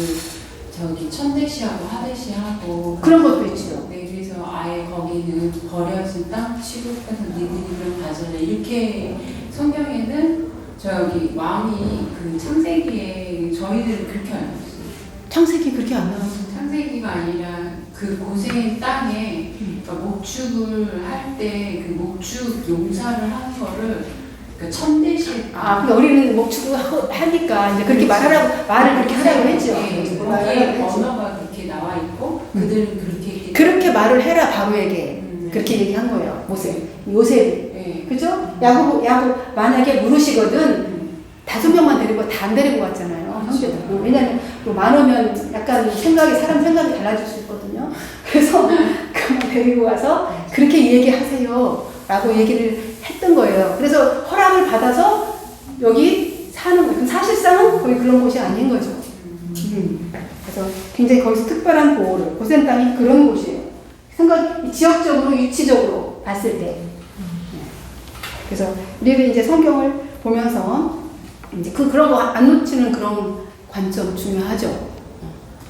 S3: 저기 천대시하고 하대시하고
S1: 그런 것도 있죠.
S3: 네, 그래서 아예 거기는 버려진 땅 취급해서 니들이 그런 가져라 이렇게 성경에는 저기 왕이 그 창세기에 저희들은 그렇게 알고 있어요.
S1: 창세기 그렇게 안 나와요.
S3: 창세기가 아니라 그 고센 땅에 그러니까 목축을 할 때 그 목축 용사를 하는 거를 그 천대시
S1: 그러니까 우리는 목축을 하니까 이제 그렇게 말을 그렇게 하라고 했죠.
S3: 네, 거기에 언어가 그렇게 나와 있고 그들은 그렇게 했기
S1: 그렇게 말을 해라 바로에게 그렇게 얘기한 거예요. 요셉이
S3: 네.
S1: 그죠? 야곱 만약에 물으시거든 5명만 데리고 다 안 데리고 갔잖아요. 형제들. 왜냐면 또 많으면 약간 사람 생각이 달라질 수 있거든요. 그래서 그만 데리고 가서 그렇게 얘기하세요. 라고 얘기를 했던 거예요. 그래서 허락을 받아서 여기 사는 거예요. 사실상은 거의 그런 곳이 아닌 거죠. 그래서 굉장히 거기서 특별한 보호를, 고센 땅이 그런 곳이에요. 지역적으로, 위치적으로 봤을 때. 그래서 우리는 이제 성경을 보면서 이제 그런 거 안 놓치는 그런 관점 중요하죠.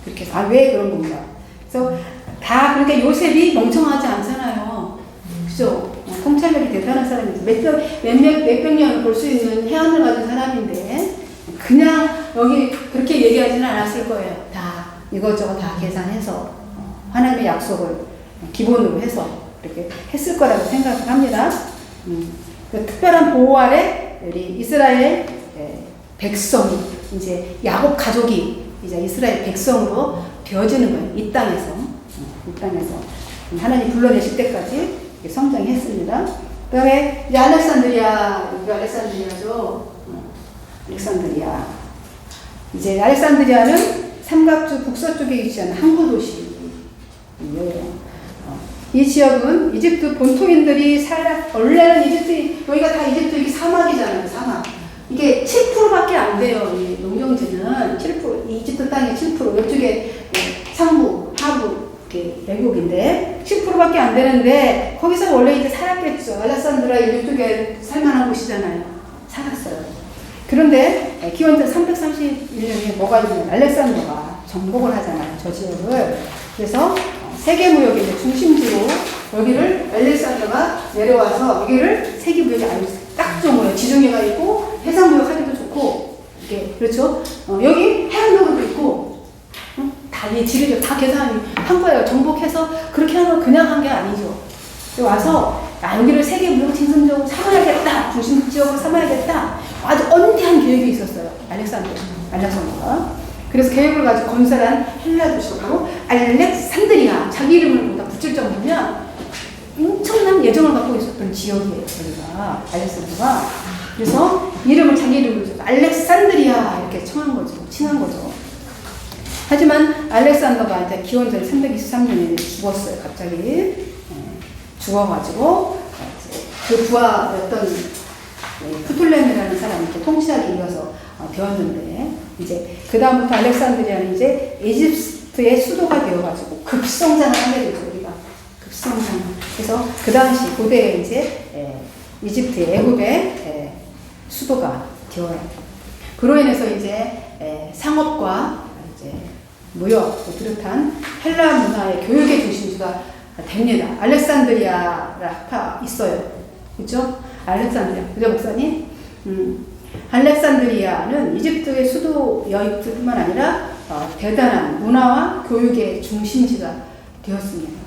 S1: 그렇게 해서, 왜 그런 건가. 그래서 그러니까 요셉이 멍청하지 않잖아요. 그죠? 통찰력이 대단한 사람이지. 몇백 년을 볼 수 있는 해안을 가진 사람인데, 그냥 여기 그렇게 얘기하지는 않았을 거예요. 다 이것저것 다 계산해서, 하나님의 약속을 기본으로 해서 그렇게 했을 거라고 생각을 합니다. 그 특별한 보호 아래, 우리 이스라엘 백성이, 이제 야곱 가족이 이제 이스라엘 백성으로 되어지는 거예요. 이 땅에서. 하나님 불러내실 때까지 성장했습니다. 그 다음에 이제 알렉산드리아, 여기 알렉산드리아죠. 알렉산드리아. 이제 알렉산드리아는 삼각주 북서쪽에 위치한 항구 도시예요. 이 지역은 이집트 본토인들이 원래는 여기가 다 이집트 이게 사막이잖아요. 사막. 이게 7%밖에 안 돼요. 이 농경지는 7%, 이집트 땅의 7%, 이쪽에 상부, 하부, 이렇게 외국인데 10%밖에 안 되는데 거기서 원래 이제 살았겠죠. 알렉산드라 이쪽에 살만한 곳이잖아요. 살았어요. 그런데 기원전 331년에 뭐가 있냐면 알렉산더가 정복을 하잖아요. 저 지역을. 그래서 세계무역의 중심지로 여기를 알렉산더가 내려와서 여기를 세계무역이 아주 딱 좋은 거예요. 지중해가 있고 해상무역하기도 좋고 이게 그렇죠. 여기 해안도로도 있고 다 이 지리를 다 계산한 거예요. 정복해서 그렇게 하는 거 그냥 한 게 아니죠. 와서 여기를 세계 무역 중심적으로 삼아야겠다. 중심 지역으로 삼아야겠다. 아주 언대한 계획이 있었어요. 알렉산더가. 그래서 계획을 가지고 건설한 헬라 도시가 바로 알렉산드리아. 자기 이름을 다 붙일 정도면 엄청난 예정을 갖고 있었던 지역이에요. 여기가 알렉산더가. 그래서 이름을 자기 이름으로 줘서 알렉산드리아 이렇게 칭한 거죠. 하지만 알렉산더가 이제 기원전 323년에 죽었어요. 갑자기 죽어가지고 그 부하였던 프톨레미라는 사람이 이렇게 통치하기 이어서 되었는데 이제 그 다음부터 알렉산드리아는 이제 이집트의 수도가 되어가지고 급성장을 하게 되죠. 우리가 급성장. 그래서 그 당시 고대에 이제 이집트의 애굽의 수도가 되어요. 그로 인해서 이제 상업과 이제 무역을 비롯한 헬라 문화의 교육의 중심지가 됩니다. 알렉산드리아가 있어요. 그죠? 알렉산드리아. 그죠, 목사님? 알렉산드리아는 이집트의 수도여입뿐만 아니라 대단한 문화와 교육의 중심지가 되었습니다.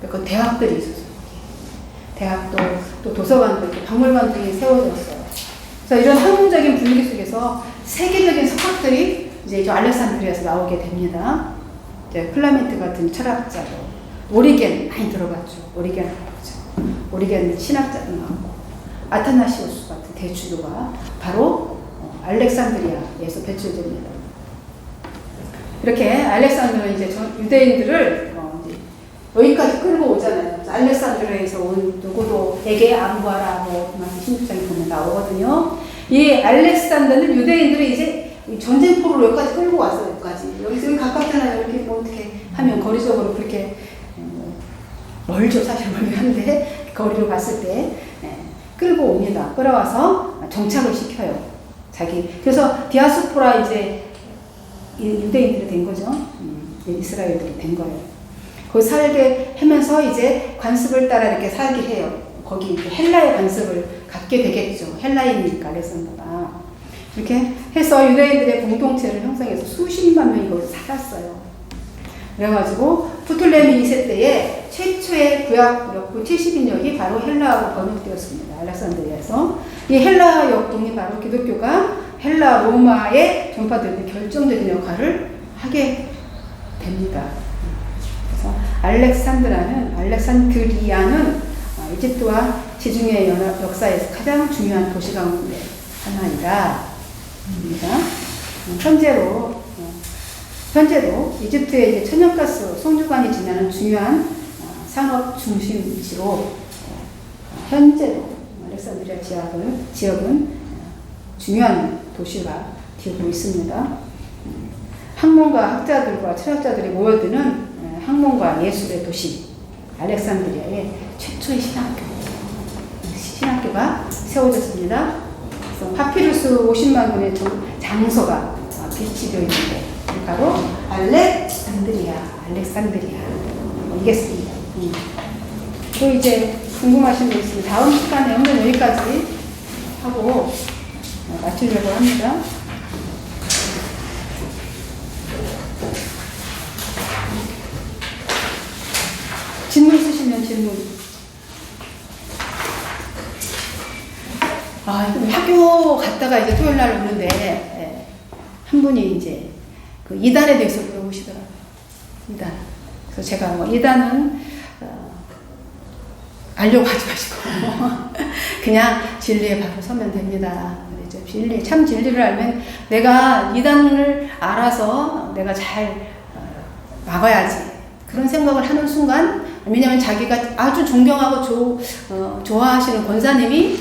S1: 그 대학들이 있었어요. 대학도 또 도서관도 있고 박물관 등이 세워졌어요. 그래서 이런 학문적인 분위기 속에서 세계적인 석학들이 이제 알렉산드리아에서 나오게 됩니다. 이제 클라멘트 같은 철학자도 오리겐 많이 들어봤죠. 오리겐 신학자도 나오고 아타나시오스 같은 대주교가 바로 알렉산드리아에서 배출됩니다. 이렇게 알렉산드는 이제 유대인들을 이제 여기까지 끌고 오잖아요. 알렉산드리아에서 온 누구도에게 안구하라 뭐 16장에 보면 나오거든요. 이 알렉산더는 유대인들이 이제 전쟁포로 여기까지 끌고 왔어요. 여기까지. 여기서 가깝잖아요. 이렇게 뭐 어떻게 하면 거리적으로 그렇게 멀죠. 사실 멀긴 한데 거리로 봤을 때 끌고 옵니다. 끌어와서 정착을 시켜요. 그래서 디아스포라 이제 유대인들이 된 거죠. 이스라엘들이 된 거예요. 거기 살게 하면서 이제 관습을 따라 이렇게 살게 해요. 거기 헬라의 관습을 갖게 되겠죠. 헬라인이니까 알렉산더가. 이렇게 해서 유대인들의 공동체를 형성해서 수십만 명이 거기서 살았어요. 그래가지고 프톨레미 2세 때에 최초의 구약 역부 70인역이 바로 헬라어로 번역되었습니다. 알렉산드리아에서. 이 헬라 역동이 바로 기독교가 헬라 로마에 전파되는 결정적인 역할을 하게 됩니다. 그래서 알렉산드리아는 이집트와 지중해 역사에서 가장 중요한 도시 가운데 하나이다. 현재도 이집트의 이제 천연가스 송주관이 지나는 중요한 상업 중심지로 현재도 알렉산드리아 지역은 중요한 도시가 되고 있습니다. 학문가, 학자들과 철학자들이 모여드는 학문과 예술의 도시 알렉산드리아의 최초의 신학교가 세워졌습니다. 그래서 파피루스 50만 권의 장소가 비치되어 있는데 바로 알렉산드리아 이겠습니다. 또 이제 궁금하신 분 있으면 다음 시간에 오늘 여기까지 하고 마치려고 합니다. 질문 있으시면 질문. 학교 갔다가 이제 토요일 날 오는데 한 분이 이제 그 이단에 대해서 물어보시더라고요. 이단. 그래서 제가 뭐 이단은 알려고 하지 마시고 그냥 진리에 바로 서면 됩니다. 참 진리를 알면 내가 이단을 알아서 내가 잘 막아야지. 그런 생각을 하는 순간, 왜냐하면 자기가 아주 존경하고 좋아하시는 권사님이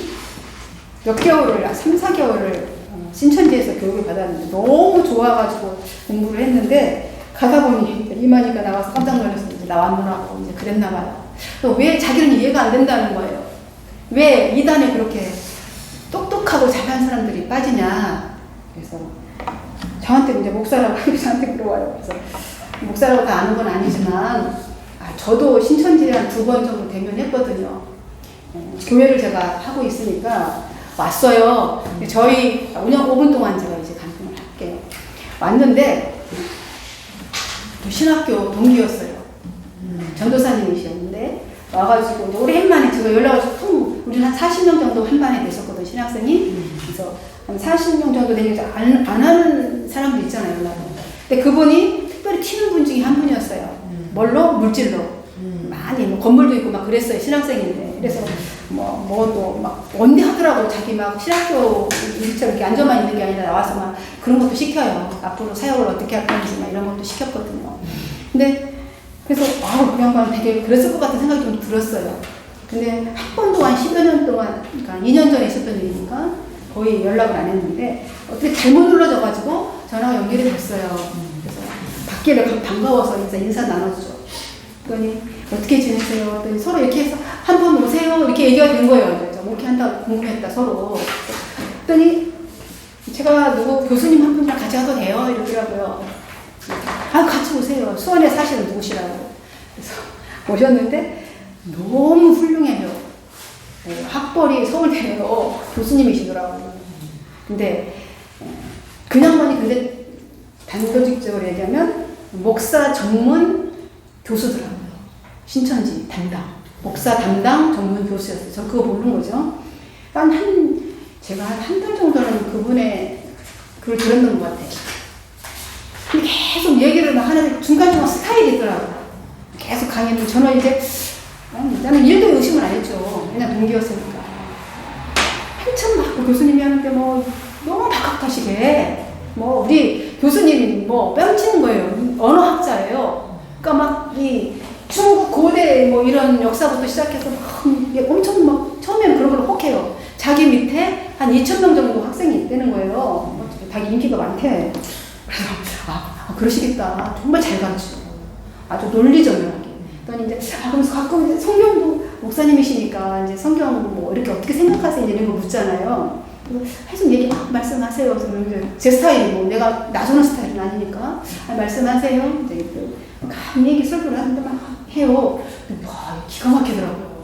S1: 몇 개월을, 3, 4개월을 신천지에서 교육을 받았는데 너무 좋아가지고 공부를 했는데 가다 보니 이만희가 나와서 깜짝 놀라서 이제 나왔노라고 이제 그랬나 봐요. 왜 자기는 이해가 안 된다는 거예요. 왜 이단에 그렇게 똑똑하고 잘한 사람들이 빠지냐. 그래서 저한테 이제 목사라고 저한테 물어와요. 그래서 목사라고 다 아는 건 아니지만 저도 신천지에 한 2번 정도 대면했거든요. 교회를 제가 하고 있으니까 왔어요. 저희 5분 동안 제가 이제 간증을 할게요. 왔는데 신학교 동기였어요. 전도사님이셨는데 와가지고 오랜만에 제가 연락을 우리는 한 40명 정도 한 반에 됐었거든요. 신학생이. 그래서 한 40명 정도 되니까 안 하는 사람도 있잖아요, 연락을. 근데 그분이 특별히 튀는 분 중에 한 분이었어요. 뭘로? 물질로. 많이 뭐 건물도 있고 막 그랬어요, 신학생인데. 그래서 뭐도 막 언니 하더라고. 자기 막 신학교 일처럼 이렇게 앉아만 있는 게 아니라 나와서 막 그런 것도 시켜요. 앞으로 사역을 어떻게 할 건지 막 이런 것도 시켰거든요. 근데 그래서 그 양반 되게 그랬을 것 같은 생각이 좀 들었어요. 근데 한 번 동안 10여 년 동안, 그러니까 2년 전에 있었던 일이니까 거의 연락을 안 했는데 어떻게 잘못 눌러져가지고 전화가 연결이 됐어요. 그래서 받기를 반가워서 인사 나눠주죠. 그러니 어떻게 지내세요? 그랬더니 서로 이렇게 해서 한 번 오세요. 이렇게 얘기가 된 거예요. 목회한다고 궁금했다 서로. 그랬더니 제가 누구 교수님 한 분이랑 같이 가도 돼요? 이러더라고요. 같이 오세요. 수원에 사시는 누구시라고. 그래서 오셨는데 너무 훌륭해요. 학벌이 서울대로 교수님이시더라고요. 근데 그 양반이 근데 단도직적으로 얘기하면 목사 전문 교수더라고요. 신천지 담당. 목사 담당 전문 교수였어요. 저 그거 모르는 거죠. 제가 한 달 정도는 그분의 글을 들었는 것 같아요. 근데 계속 얘기를 막 하는데 중간중간 스타일이 있더라고요. 계속 강의를. 저는 이제 나는 일도 의심을 안 했죠. 그냥 동기였으니까. 한참 막 교수님이 하는데 너무 박학다시게 우리 교수님 뺨치는 거예요. 언어학자예요. 그러니까 막 이 중국 고대 이런 역사부터 시작해서 막 엄청 막 처음에는 그런 걸 혹해요. 자기 밑에 한 2,000명 정도 학생이 있다는 거예요. 자기 인기가 많대. 그래서 그러시겠다. 정말 잘 가르치고 아주 논리적이하게. 그러니 이제 그러면서 가끔 이제 성경도 목사님이시니까 이제 성경 이렇게 어떻게 생각하세요 이런 거 묻잖아요. 계속 얘기 말씀하세요. 그래서 제 스타일이 내가 나서는 스타일은 아니니까 말씀하세요. 이제 얘기 설교를 하는데 막 해요. 기가 막히더라고요.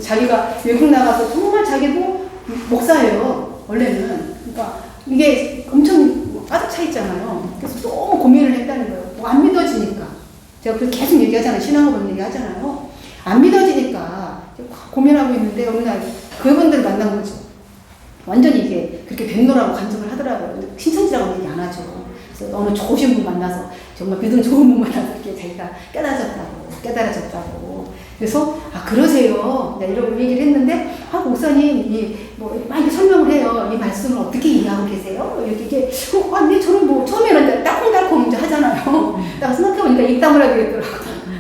S1: 자기가 외국 나가서 정말 자기도 목사예요. 원래는. 그러니까 이게 엄청 가득 차 있잖아요. 그래서 너무 고민을 했다는 거예요. 안 믿어지니까. 제가 그렇게 계속 얘기하잖아요. 신앙으로 얘기하잖아요. 안 믿어지니까 고민하고 있는데 어느 날 그분들 만난 거죠. 완전히 이게 그렇게 백노라고 간증을 하더라고요. 신천지라고 얘기 안 하죠. 그래서 어느 좋으신 분 만나서 정말 믿음 좋은 분 만나서 이렇게 자기가 깨달아졌다고. 그래서 그러세요. 이런 얘기를 했는데 목사님 막 이렇게 설명을 해요. 이 말씀을 어떻게 이해하고 계세요? 이렇게 네 저는 처음에는 따콩따콩 이제 하잖아요. 딱 생각해보니까 입 다물어야 되겠더라고.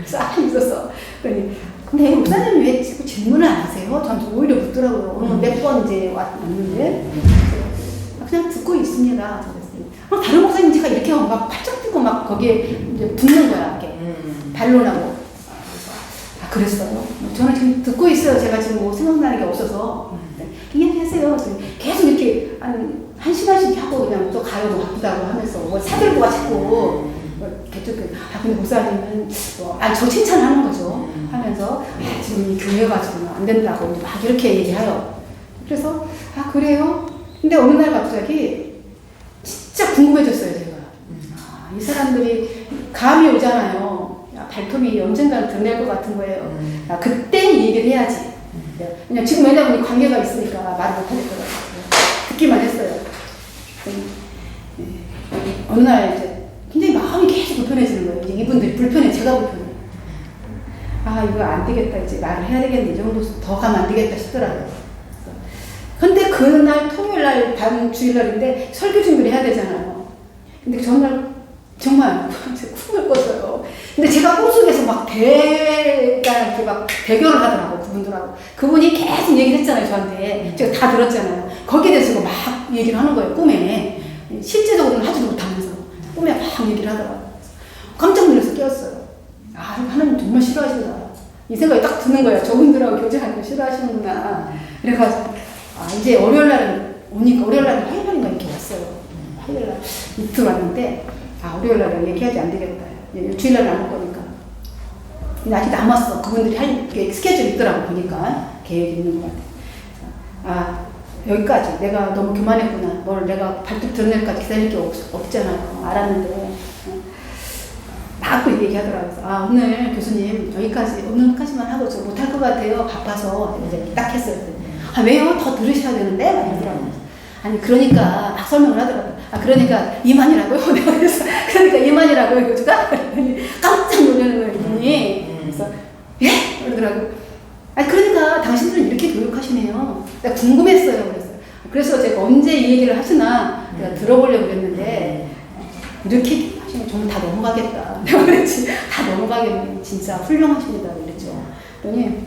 S1: 그래서 있었어. 그러니 근데 목사님이 왜 자꾸 질문을 안 하세요? 저한테 오히려 묻더라고요. 오늘 몇 번 이제 왔는데 그냥 듣고 있습니다. 다른 목사님 제가 이렇게 막 팔짱 뛰고 막 거기에 이제 붙는 거야. 이렇게 반론하고. 그랬어요. 저는 지금 듣고 있어요. 제가 지금 생각나는 게 없어서. 이야기하세요. 계속 이렇게 한 시간씩 하고 그냥 또 가요. 바쁘다고 하면서 사들고가 자꾸 근데 목사님은 저 칭찬하는 거죠. 하면서 지금 이 교회가 지금 안 된다고 막 이렇게 얘기해요. 그래서 그래요? 근데 어느 날 갑자기 진짜 궁금해졌어요. 제가 이 사람들이 감이 오잖아요. 발톱이 언젠가 드러날 것 같은 거예요. 그때 이 얘기를 해야지. 그냥 지금 왜냐면 관계가 있으니까 말을 못 하겠더라고요. 듣기만 했어요. 어느 날 이제 굉장히 마음이 계속 불편해지는 거예요. 이제 이분들이 불편해, 제가 불편해. 이거 안 되겠다. 이제 말을 해야 되겠는데 이 정도 더 가면 안 되겠다 싶더라고요. 근데 그날 토요일 날, 다음 주일날인데 설교 준비를 해야 되잖아요. 근데 전날 정말 꿈을 꿨어요. 근데 제가 꿈속에서 막 이렇게 막 대결을 하더라고, 그분들하고. 그분이 계속 얘기를 했잖아요, 저한테. 제가 다 들었잖아요. 거기에 대해서 막 얘기를 하는 거예요, 꿈에. 실제적으로는 하지도 못하면서. 꿈에 막 얘기를 하더라고요. 깜짝 놀라서 깨웠어요. 하나님 정말 싫어하시구나. 이 생각이 딱 드는 거예요. 저분들하고 교제하는 거 싫어하시는구나. 그래가지고, 이제 월요일날은 오니까, 월요일날은 화요일날인가 이렇게 왔어요. 화요일날 이틀 왔는데, 월요일날은 얘기하지 안 되겠다. 주일날 남을 거니까. 근데 아직 남았어. 그분들이 할 스케줄이 있더라고, 보니까. 계획이 있는 것 같아. 여기까지. 내가 너무 교만했구나. 뭘 내가 발톱 드러낼까지 기다릴 게 없잖아요. 알았는데. 막 그 얘기하더라고요. 오늘 교수님, 여기까지, 오늘까지만 하고 저 못할 것 같아요. 바빠서. 이제 딱 했어요. 아 왜요? 더 들으셔야 되는데? 막 이러더라고요. 아니 그러니까 막 설명을 하더라고요. 아 그러니까 이만이라고요? 내가 그래서 그러니까 이만이라고요 교주가? 그랬더니 깜짝 놀라는 거예요 이분이. 그래서 예? 그러더라고요. 아니 그러니까 당신들은 이렇게 교육하시네요. 내가 궁금했어요. 그래서 제가 언제 이 얘기를 하시나 내가 들어보려고 그랬는데 이렇게 하시면 정말 다 넘어가겠다. 내가 그랬지. 다 넘어가겠네. 진짜 훌륭하십니다. 그랬죠. 그러니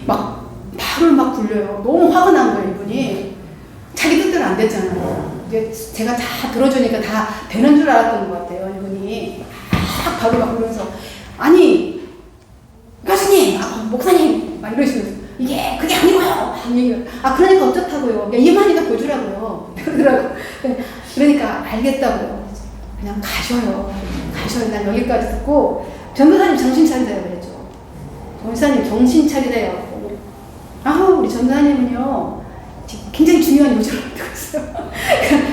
S1: 막 말을 막 굴려요. 너무 화가 난 거예요 이분이. 자기 뜻대로 안 됐잖아요. 이제 제가 다 들어주니까 다 되는 줄 알았던 것 같아요 이분이. 막 바로 막 그러면서 아니 교수님, 목사님 막 이러시면서 이게 그게 아니고요. 아 그러니까 어쩌다고요. 이만희가 보여주라고요. 그러더라고. 그러니까 알겠다고요. 그냥 가셔요. 난 여기까지 듣고 전도사님 정신 차리세요 그랬죠. 전도사님 정신 차리세요. 아우 우리 전도사님은요 굉장히 중요한 요절을 하고 있어요.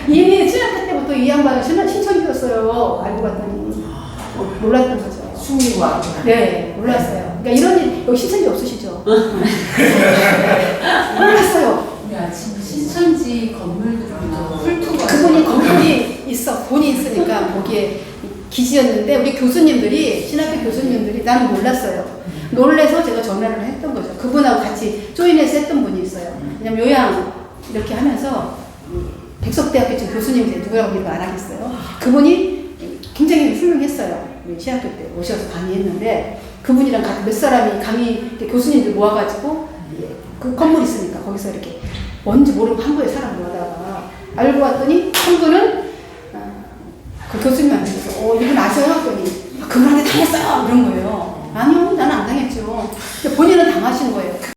S1: 이미 신학교 때부터 이 양반은 신천지였어요. 알고 봤더니 몰랐던 거죠.
S2: 숨기고
S1: 네, 몰랐어요. 그러니까 이런 일, 여기 신천지 없으시죠? 몰랐어요.
S3: 우리 아침에 신천지 건물들도 훑고
S1: 그분이 건물이 있어, 돈이 있으니까 거기에 기지였는데 우리 교수님들이, 신학교 교수님들이 나는 몰랐어요. 놀래서 제가 전화를 했던 거죠. 그분하고 같이 조인해서 했던 분이 있어요. 왜냐면 요양 이렇게 하면서 백석대학교 지금 교수님이 누구라고 우리가 안 하겠어요. 그분이 굉장히 훌륭했어요. 신학교 때 오셔서 강의했는데 그분이랑 같이 몇 사람이 강의 교수님들 모아가지고 그 건물 있으니까 거기서 이렇게 뭔지 모르고 한 거에 사람 모아다가 알고 봤더니 한 분은 그 교수님한테 이분 아세요? 했더니 그분한테 당했어요 이런 거예요. 아니요 나는 안 당했죠. 근데 본인은 당하신 거예요.